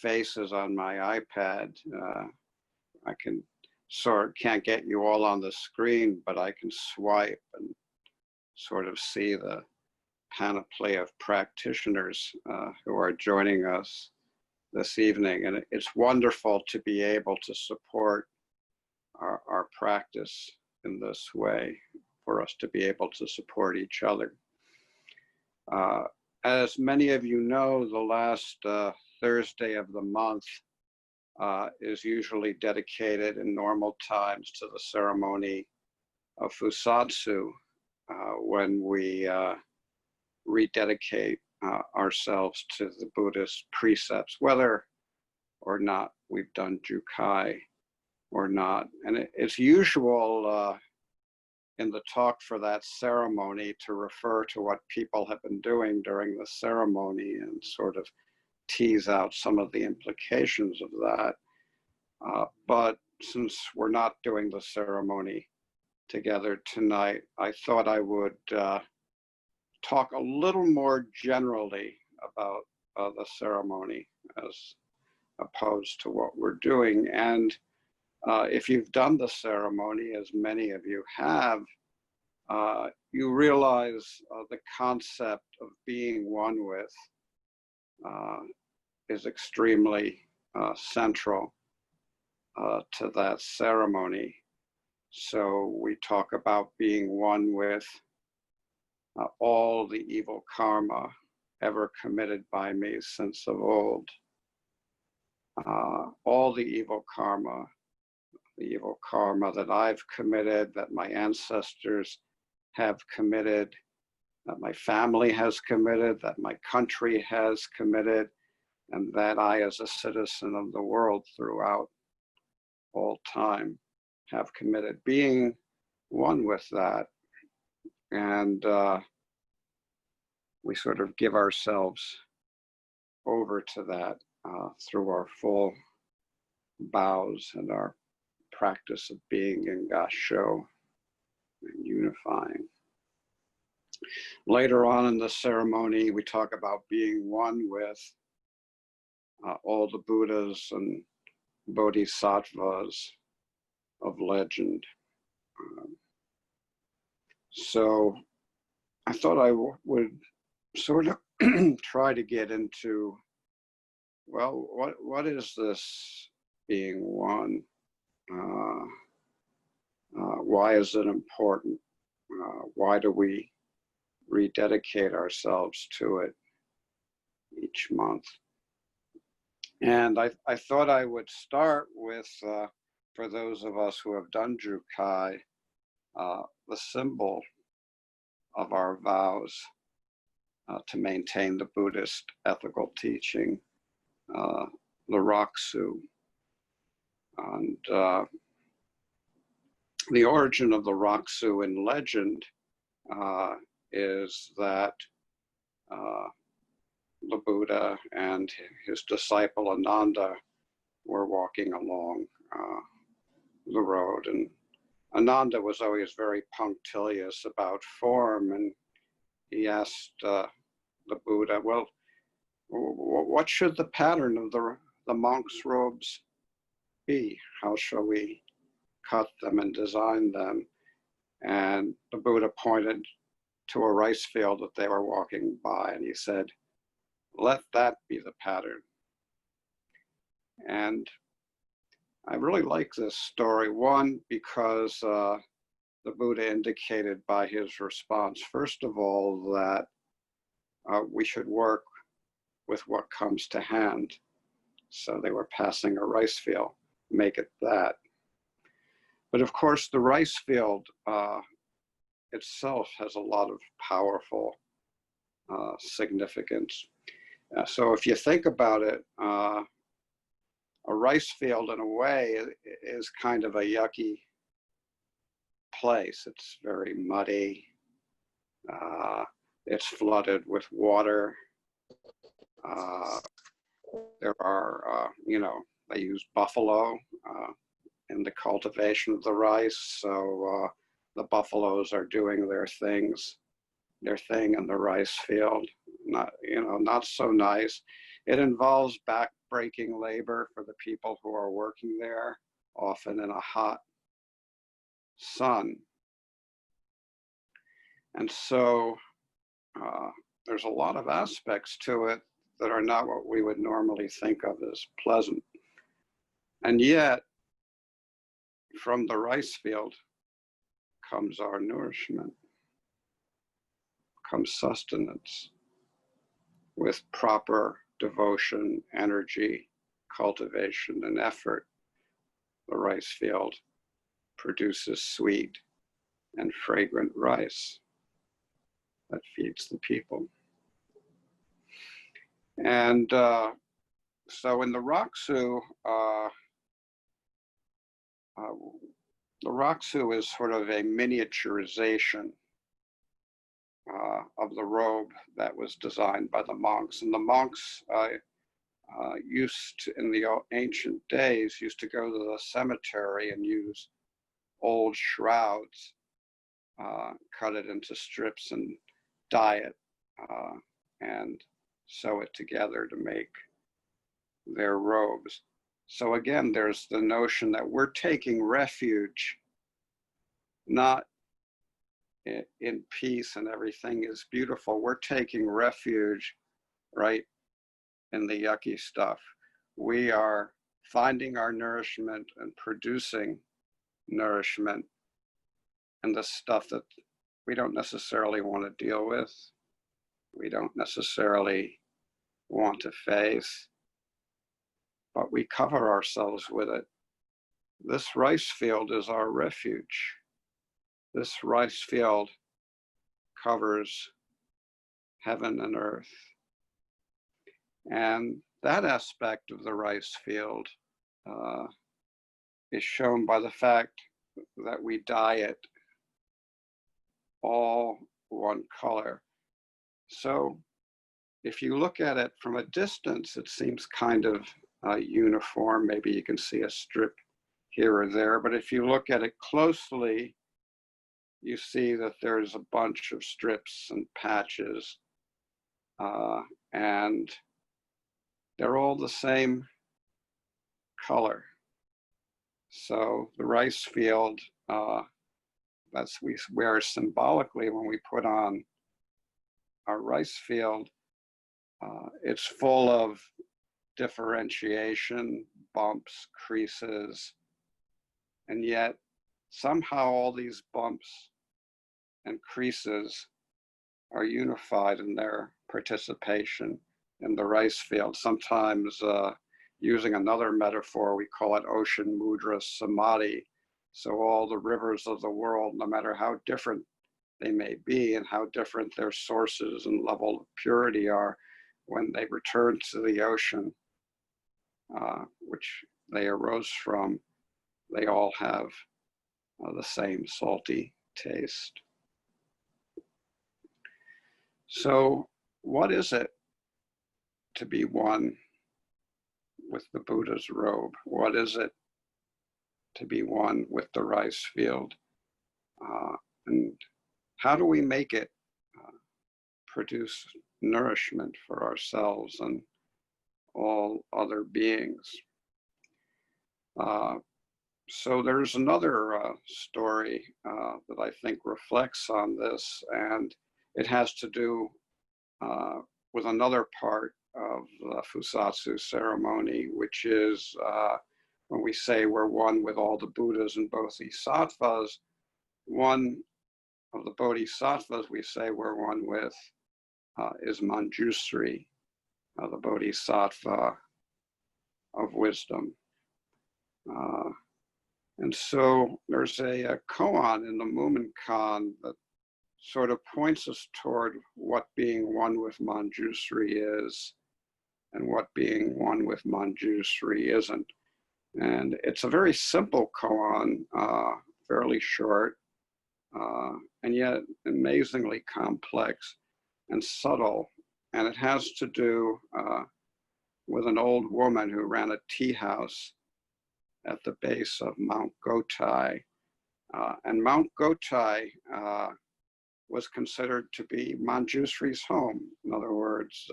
faces on my iPad. I can't get you all on the screen, but I can swipe and sort of see the panoply of practitioners who are joining us this evening. And it's wonderful to be able to support our practice in this way, for us to be able to support each other. As many of you know, the last Thursday of the month is usually dedicated in normal times to the ceremony of Fusatsu, when we rededicate ourselves to the Buddhist precepts, whether or not we've done Jukai or not. And it's usual in the talk for that ceremony to refer to what people have been doing during the ceremony and sort of tease out some of the implications of that. But since we're not doing the ceremony together tonight, I thought I would talk a little more generally about the ceremony as opposed to what we're doing. And if you've done the ceremony, as many of you have, you realize the concept of being one with is extremely central to that ceremony. So we talk about being one with all the evil karma ever committed by me since of old. All the evil karma that I've committed, that my ancestors have committed, that my family has committed, that my country has committed, and that I, as a citizen of the world throughout all time, have committed. Being one with that, and we sort of give ourselves over to that through our full bows and our practice of being in Gasho and unifying. Later on in the ceremony, we talk about being one with all the Buddhas and Bodhisattvas of legend. So I thought I would sort of try to get into, well, what is this being one? Why is it important? Why do we rededicate ourselves to it each month? And I thought I would start with, for those of us who have done Jukai, the symbol of our vows to maintain the Buddhist ethical teaching, the Raksu. And the origin of the Raksu in legend is that the Buddha and his disciple Ananda were walking along the road, and Ananda was always very punctilious about form, and he asked the Buddha, well, what should the pattern of the monks' robes be? How shall we cut them and design them? And the Buddha pointed to a rice field that they were walking by, and he said, let that be the pattern. And I really like this story, one, because the Buddha indicated by his response, first of all, that we should work with what comes to hand. So they were passing a rice field, make it that. But of course, the rice field itself has a lot of powerful significance. So if you think about it, a rice field in a way is kind of a yucky place. It's very muddy. It's flooded with water. There are, they use buffalo in the cultivation of the rice. So the buffaloes are doing their thing in the rice field. Not so nice. It involves back-breaking labor for the people who are working there, often in a hot sun. And so there's a lot of aspects to it that are not what we would normally think of as pleasant. And yet, from the rice field comes our nourishment, comes sustenance. With proper devotion, energy, cultivation, and effort, the rice field produces sweet and fragrant rice that feeds the people. And so in the Raksu, the Raksu is sort of a miniaturization of the robe that was designed by the monks. And the monks in the ancient days, used to go to the cemetery and use old shrouds, cut it into strips and dye it, and sew it together to make their robes. So again, there's the notion that we're taking refuge, not in peace and everything is beautiful. We're taking refuge right in the yucky stuff. We are finding our nourishment and producing nourishment in the stuff that we don't necessarily want to deal with, we don't necessarily want to face, but we cover ourselves with it. This rice field is our refuge. This rice field covers heaven and earth. And that aspect of the rice field is shown by the fact that we dye it all one color. So if you look at it from a distance, it seems kind of uniform. Maybe you can see a strip here or there, but if you look at it closely, you see that there's a bunch of strips and patches, and they're all the same color. So the rice field, we wear symbolically when we put on our rice field, it's full of differentiation, bumps, creases, and yet somehow all these bumps and creases are unified in their participation in the rice field. Sometimes using another metaphor, we call it ocean mudra samadhi. So all the rivers of the world, no matter how different they may be and how different their sources and level of purity are, when they return to the ocean, which they arose from, they all have the same salty taste. So what is it to be one with the Buddha's robe? What is it to be one with the rice field? And how do we make it produce nourishment for ourselves and all other beings? So there's another story that I think reflects on this, and it has to do with another part of the Fusatsu ceremony, which is when we say we're one with all the Buddhas and Bodhisattvas, one of the Bodhisattvas we say we're one with is Manjusri, the Bodhisattva of wisdom. And so there's a koan in the Mumonkan that sort of points us toward what being one with Manjusri is and what being one with Manjusri isn't. And it's a very simple koan, fairly short, and yet amazingly complex and subtle. And it has to do with an old woman who ran a tea house at the base of Mount Gotai. And Mount Gotai was considered to be Manjusri's home. In other words,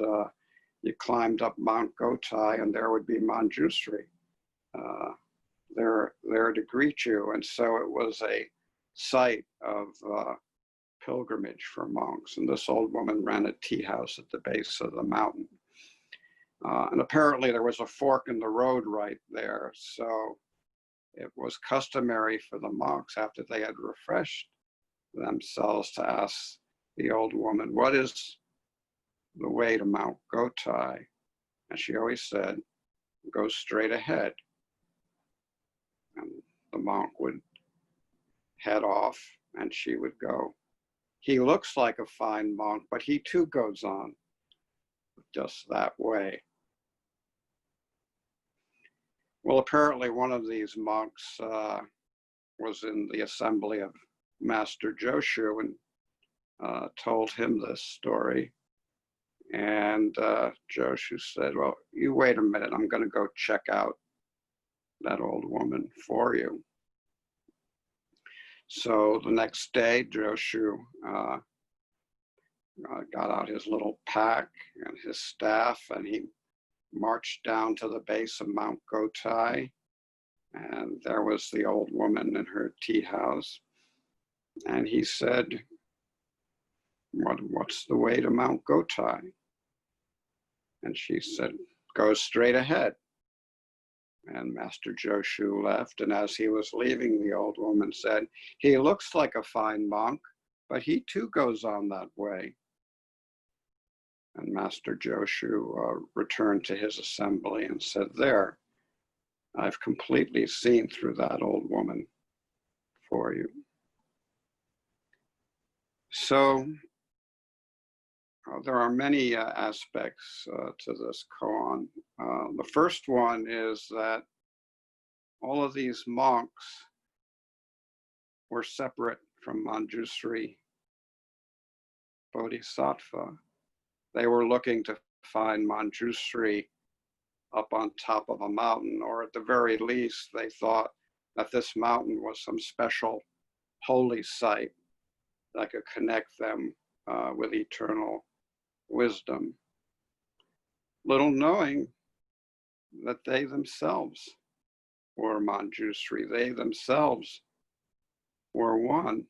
you climbed up Mount Gotai and there would be Manjusri there to greet you. And so it was a site of pilgrimage for monks. And this old woman ran a tea house at the base of the mountain. And apparently there was a fork in the road right there. So it was customary for the monks, after they had refreshed themselves, to ask the old woman, what is the way to Mount Gotai? And she always said, go straight ahead. And the monk would head off and she would go. He looks like a fine monk, but he too goes on just that way. Well, apparently one of these monks was in the assembly of Master Joshu and told him this story. And Joshu said, well, you wait a minute, I'm going to go check out that old woman for you. So the next day, Joshu got out his little pack and his staff, and he marched down to the base of Mount Gotai. And there was the old woman in her tea house. And he said, what's the way to Mount Gotai? And she said, go straight ahead. And Master Joshu left, and as he was leaving, the old woman said, he looks like a fine monk, but he too goes on that way. And Master Joshu returned to his assembly and said, there, I've completely seen through that old woman for you. So there are many aspects to this koan. The first one is that all of these monks were separate from Manjusri Bodhisattva. They were looking to find Manjusri up on top of a mountain, or at the very least, they thought that this mountain was some special holy site that could connect them with eternal wisdom, little knowing that they themselves were Manjusri. They themselves were one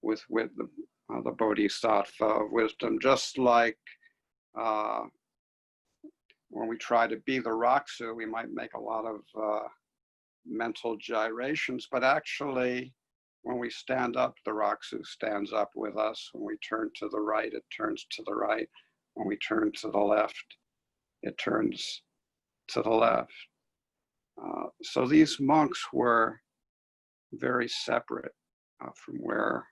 with the Bodhisattva of wisdom, just like when we try to be the Raksu, we might make a lot of mental gyrations, but actually, when we stand up, the Raksu stands up with us. When we turn to the right, it turns to the right. When we turn to the left, it turns to the left. So these monks were very separate from where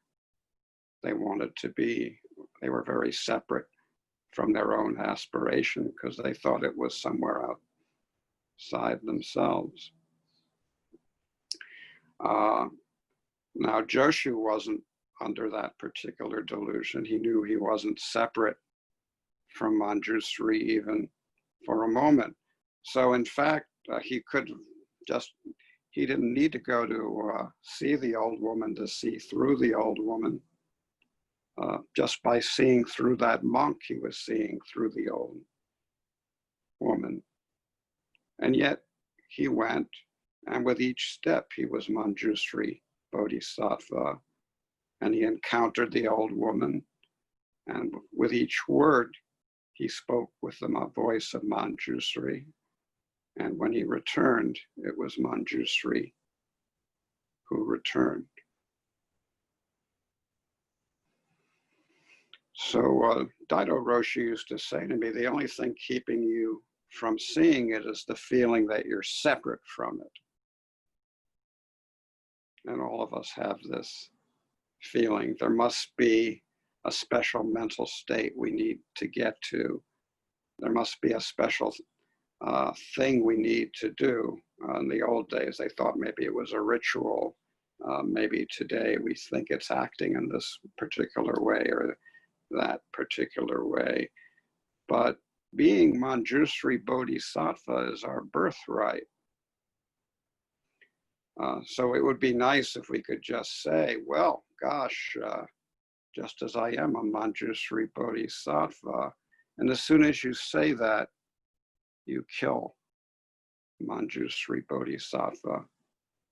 they wanted to be. They were very separate from their own aspiration because they thought it was somewhere outside themselves. Now, Joshu wasn't under that particular delusion. He knew he wasn't separate from Manjusri even for a moment. So in fact, he didn't need to go to see the old woman to see through the old woman. Just by seeing through that monk, he was seeing through the old woman. And yet he went, and with each step, he was Manjusri Bodhisattva, and he encountered the old woman, and with each word, he spoke with the voice of Manjusri, and when he returned, it was Manjusri who returned. So Daido Roshi used to say to me, the only thing keeping you from seeing it is the feeling that you're separate from it. And all of us have this feeling. There must be a special mental state we need to get to. There must be a special thing we need to do. In the old days, they thought maybe it was a ritual. Maybe today we think it's acting in this particular way or that particular way. But being Manjusri Bodhisattva is our birthright. So it would be nice if we could just say, well, gosh, just as I am a Manjusri Bodhisattva, And as soon as you say that, you kill Manjusri Bodhisattva.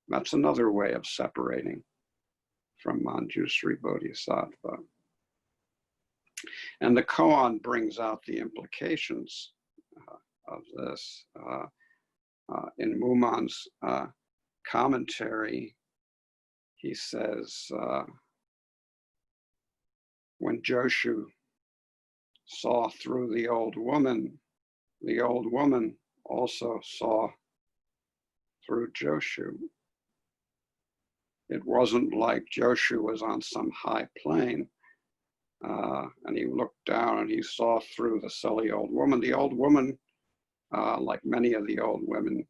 That's another way of separating from Manjusri Bodhisattva. And the koan brings out the implications of this. In Mumon's commentary, he says, when Joshu saw through the old woman also saw through Joshu. It wasn't like Joshu was on some high plane and he looked down and he saw through the silly old woman. The old woman, like many of the old women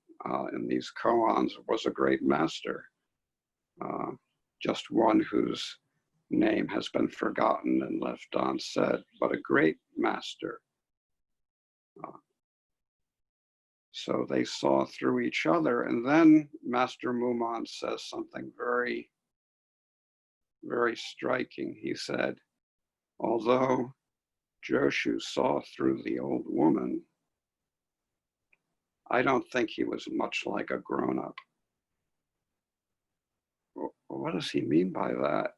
in these koans, was a great master, just one whose name has been forgotten and left unsaid, but a great master. So they saw through each other. And then Master Mumon says something very, very striking. He said, although Joshu saw through the old woman, I don't think he was much like a grown-up. What does he mean by that?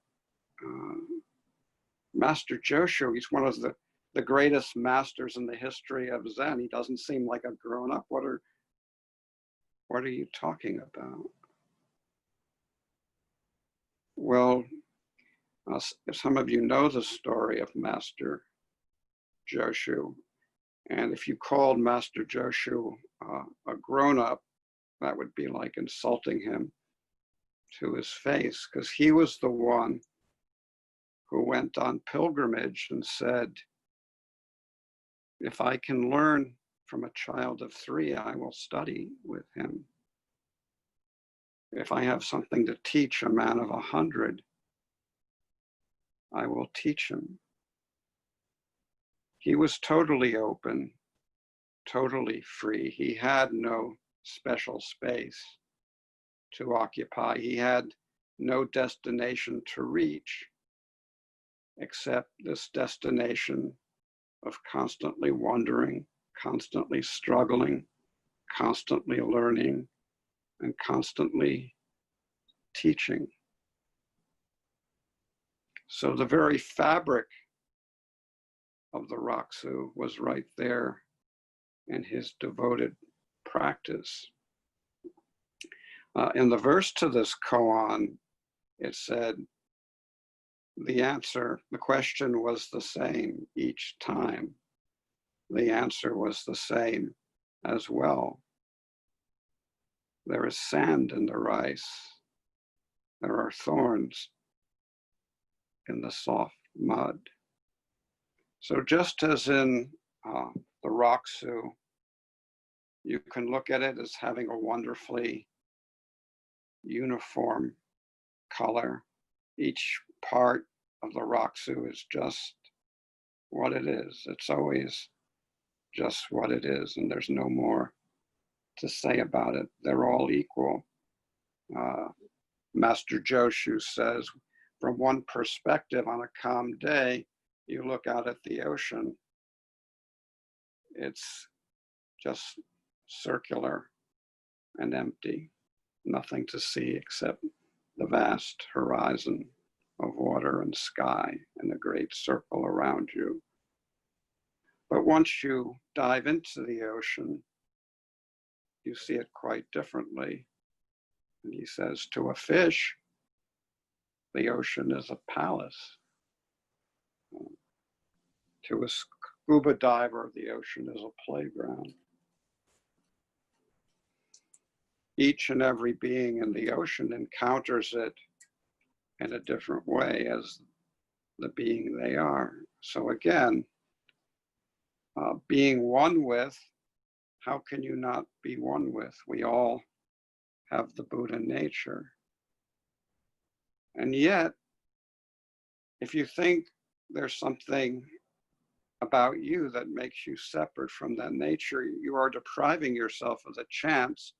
Master Joshu, he's one of the greatest masters in the history of Zen. He doesn't seem like a grown-up. What are you talking about? Well, some of you know the story of Master Joshu. And if you called Master Joshu a grown-up, that would be like insulting him to his face, because he was the one who went on pilgrimage and said, if I can learn from a child of 3, I will study with him. If I have something to teach a man of 100, I will teach him. He was totally open, totally free. He had no special space to occupy. He had no destination to reach, except this destination of constantly wondering, constantly struggling, constantly learning, and constantly teaching. So the very fabric of the Raksu was right there in his devoted practice. In the verse to this koan, it said, the question was the same each time. The answer was the same as well. There is sand in the rice. There are thorns in the soft mud. So just as in the Raksu, you can look at it as having a wonderfully uniform color. Each part of the Raksu is just what it is. It's always just what it is, and there's no more to say about it. They're all equal. Master Joshu says, from one perspective, on a calm day, you look out at the ocean, it's just circular and empty, nothing to see except the vast horizon of water and sky and the great circle around you. But once you dive into the ocean, you see it quite differently. And he says, to a fish, the ocean is a palace. To a scuba diver, the ocean is a playground. Each and every being in the ocean encounters it in a different way as the being they are. So again, being one with, how can you not be one with? We all have the Buddha nature. And yet, if you think there's something about you that makes you separate from that nature, you are depriving yourself of the chance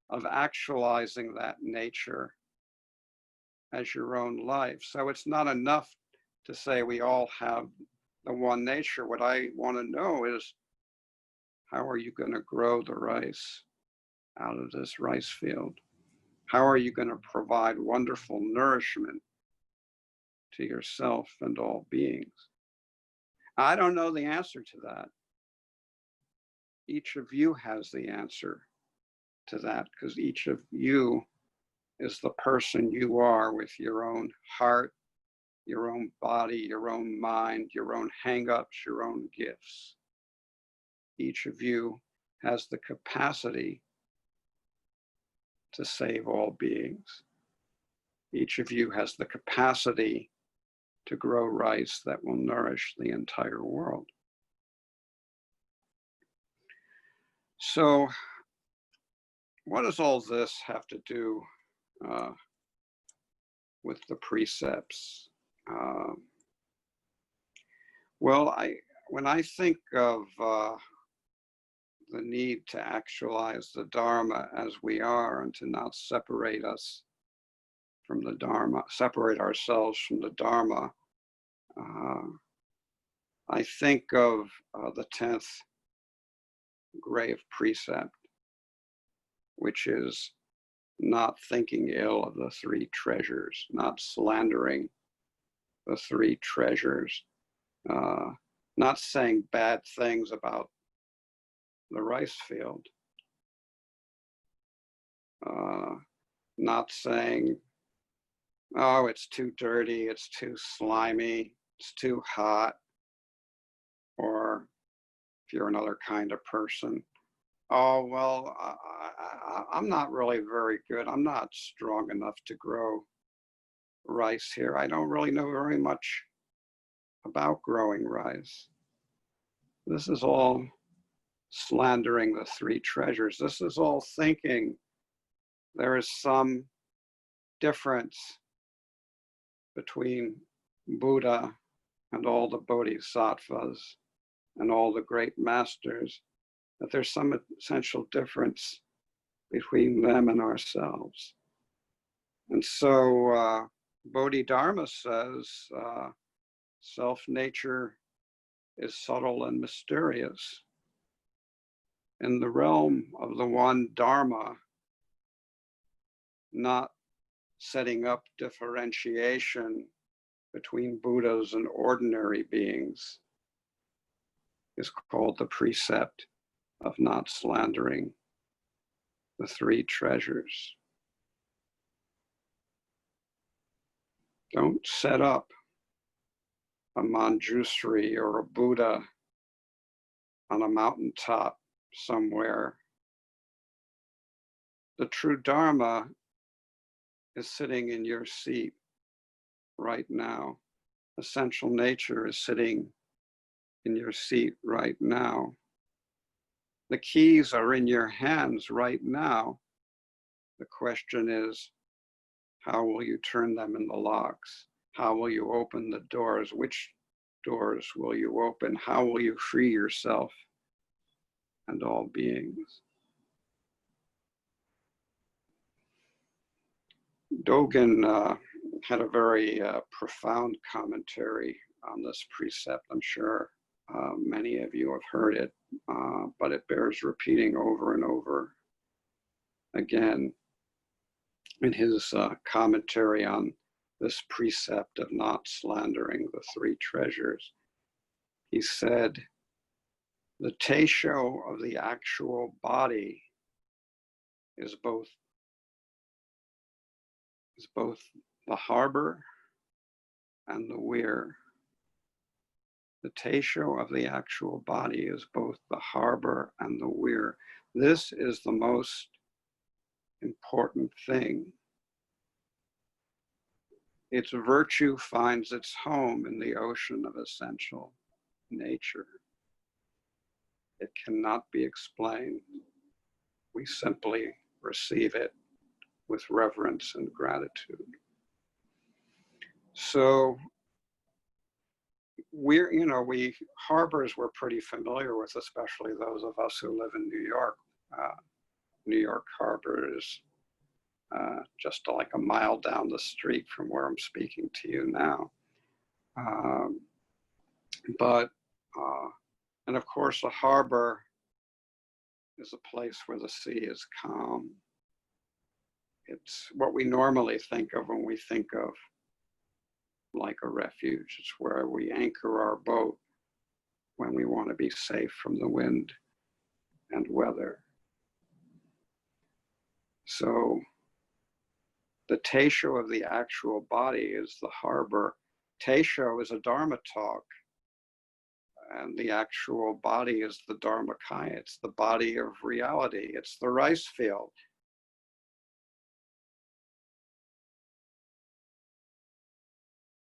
of actualizing that nature as your own life. So it's not enough to say we all have the one nature. What I want to know is, how are you going to grow the rice out of this rice field? How are you going to provide wonderful nourishment to yourself and all beings? I don't know the answer to that. Each of you has the answer to that, because each of you is the person you are, with your own heart, your own body, your own mind, your own hang-ups, your own gifts. Each of you has the capacity to save all beings. Each of you has the capacity to grow rice that will nourish the entire world. So, what does all this have to do with the precepts? Well, when I think of the need to actualize the Dharma as we are, and to not separate us from the Dharma, separate ourselves from the Dharma, I think of the 10th grave precept, which is not thinking ill of the three treasures, not slandering the three treasures, not saying bad things about the rice field, not saying, oh, it's too dirty, it's too slimy, it's too hot, or if you're another kind of person, oh, well, I'm not really very good. I'm not strong enough to grow rice here. I don't really know very much about growing rice. This is all slandering the three treasures. This is all thinking there is some difference between Buddha and all the bodhisattvas and all the great masters, that there's some essential difference between them and ourselves. And so Bodhidharma says self-nature is subtle and mysterious. In the realm of the one Dharma, not setting up differentiation between Buddhas and ordinary beings, is called the precept of not slandering the three treasures. Don't set up a Manjushri or a Buddha on a mountaintop somewhere. The true Dharma is sitting in your seat right now. Essential nature is sitting in your seat right now. The keys are in your hands right now. The question is, how will you turn them in the locks? How will you open the doors? Which doors will you open? How will you free yourself and all beings? Dogen had a very profound commentary on this precept. I'm sure many of you have heard it, but it bears repeating over and over again. In his commentary on this precept of not slandering the three treasures, he said, the teisho of the actual body is both the harbor and the weir. The teisho of the actual body is both the harbor and the weir. This is the most important thing. Its virtue finds its home in the ocean of essential nature. It cannot be explained. We simply receive it with reverence and gratitude. So we harbors we're pretty familiar with, especially those of us who live in New York. New York Harbor is just like a mile down the street from where I'm speaking to you now. But, and of course, a harbor is a place where the sea is calm. It's what we normally think of when we think of like a refuge. It's where we anchor our boat when we want to be safe from the wind and weather. So the Teisho of the actual body is the harbor. Teisho is a Dharma talk, and the actual body is the Dharmakaya. It's the body of reality. It's the rice field.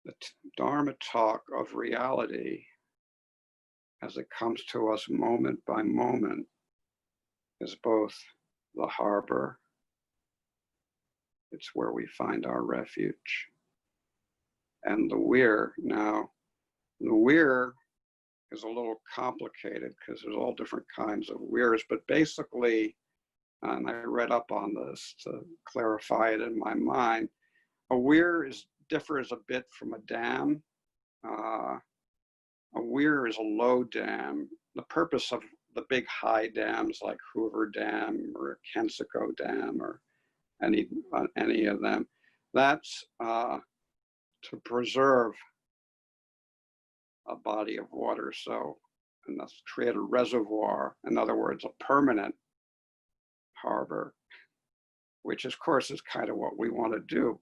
The Dharma talk of reality, as it comes to us moment by moment, is both the harbor, it's where we find our refuge, and the weir. Now, the weir is a little complicated because there's all different kinds of weirs, but basically, and I read up on this to clarify it in my mind, a weir differs a bit from a dam. A weir is a low dam. The purpose of the big high dams like Hoover Dam or Kensico Dam or any of them, that's to preserve a body of water. So, and that's create a reservoir, in other words, a permanent harbor, which of course is kind of what we want to do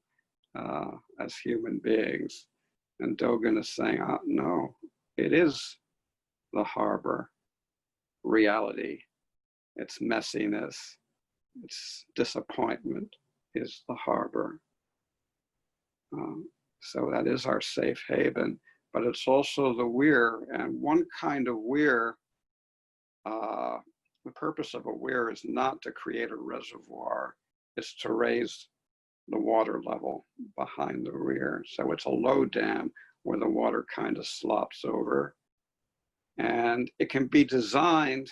as human beings. And Dogen is saying, no, it is the harbor, reality, its messiness, its disappointment is the harbor. So that is our safe haven, but it's also the weir. And one kind of weir, the purpose of a weir is not to create a reservoir, it's to raise the water level behind the weir. So it's a low dam where the water kind of slops over. And it can be designed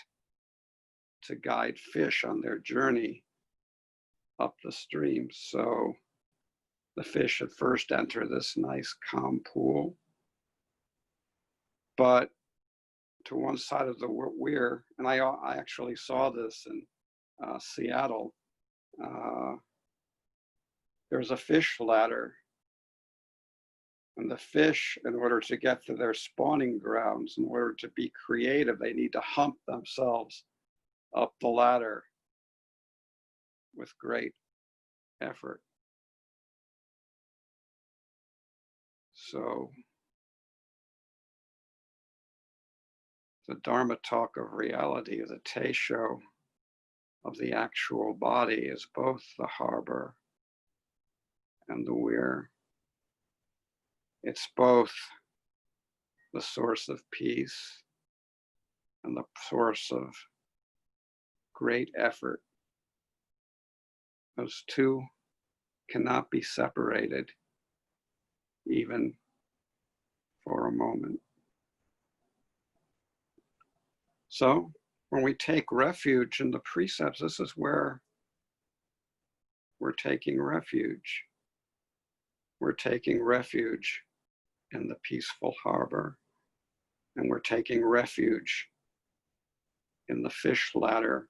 to guide fish on their journey up the stream. So the fish at first enter this nice calm pool, but to one side of the weir, and I actually saw this in Seattle, there's a fish ladder, and the fish, in order to get to their spawning grounds, in order to be creative, they need to hump themselves up the ladder with great effort. So the Dharma talk of reality, the Teisho of the actual body, is both the harbor and the weir. It's both the source of peace and the source of great effort. Those two cannot be separated, even for a moment. So when we take refuge in the precepts, this is where we're taking refuge. We're taking refuge in the peaceful harbor, and we're taking refuge in the fish ladder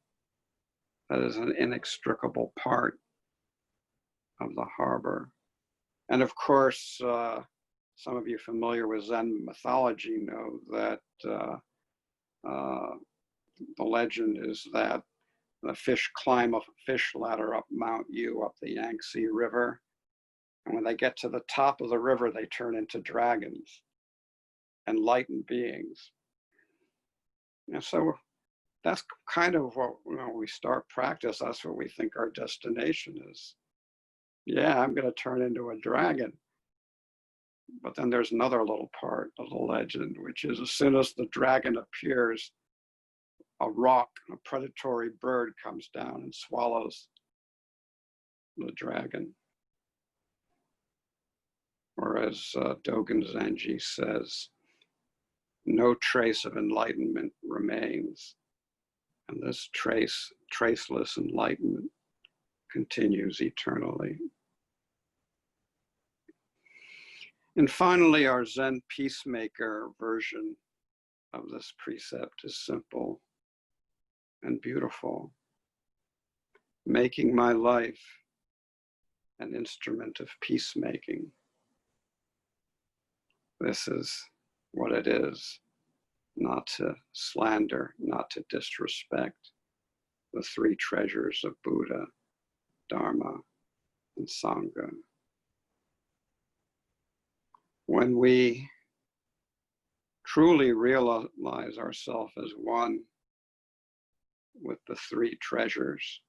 that is an inextricable part of the harbor. And of course, some of you familiar with Zen mythology know that the legend is that the fish climb a fish ladder up Mount Yu, up the Yangtze River. And when they get to the top of the river, they turn into dragons, enlightened beings. And so that's kind of what, we start practice, that's what we think our destination is. Yeah, I'm going to turn into a dragon. But then there's another little part of the legend, which is as soon as the dragon appears, a rock, a predatory bird comes down and swallows the dragon. Or as Dogen Zenji says, no trace of enlightenment remains. And this traceless enlightenment continues eternally. And finally, our Zen peacemaker version of this precept is simple and beautiful. Making my life an instrument of peacemaking. This is what it is, not to slander, not to disrespect the three treasures of Buddha, Dharma, and Sangha. When we truly realize ourselves as one with the three treasures,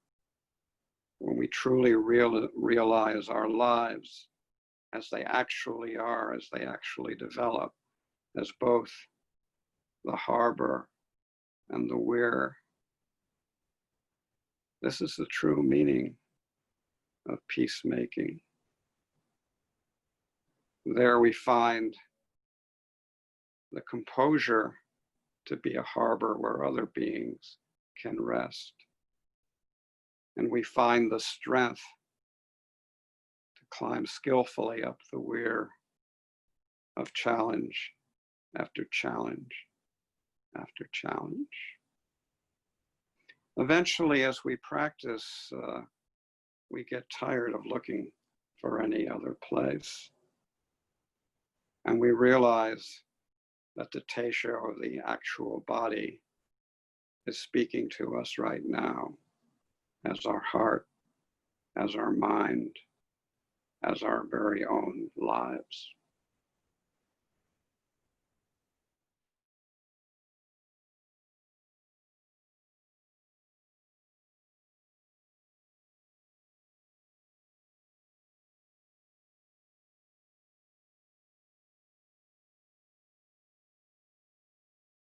when we truly realize our lives as they actually are, as they actually develop, as both the harbor and the weir, this is the true meaning of peacemaking. There we find the composure to be a harbor where other beings can rest. And we find the strength to climb skillfully up the weir of challenge after challenge after challenge. Eventually, as we practice, we get tired of looking for any other place. And we realize that the Teisha, or the actual body, is speaking to us right now as our heart, as our mind, as our very own lives.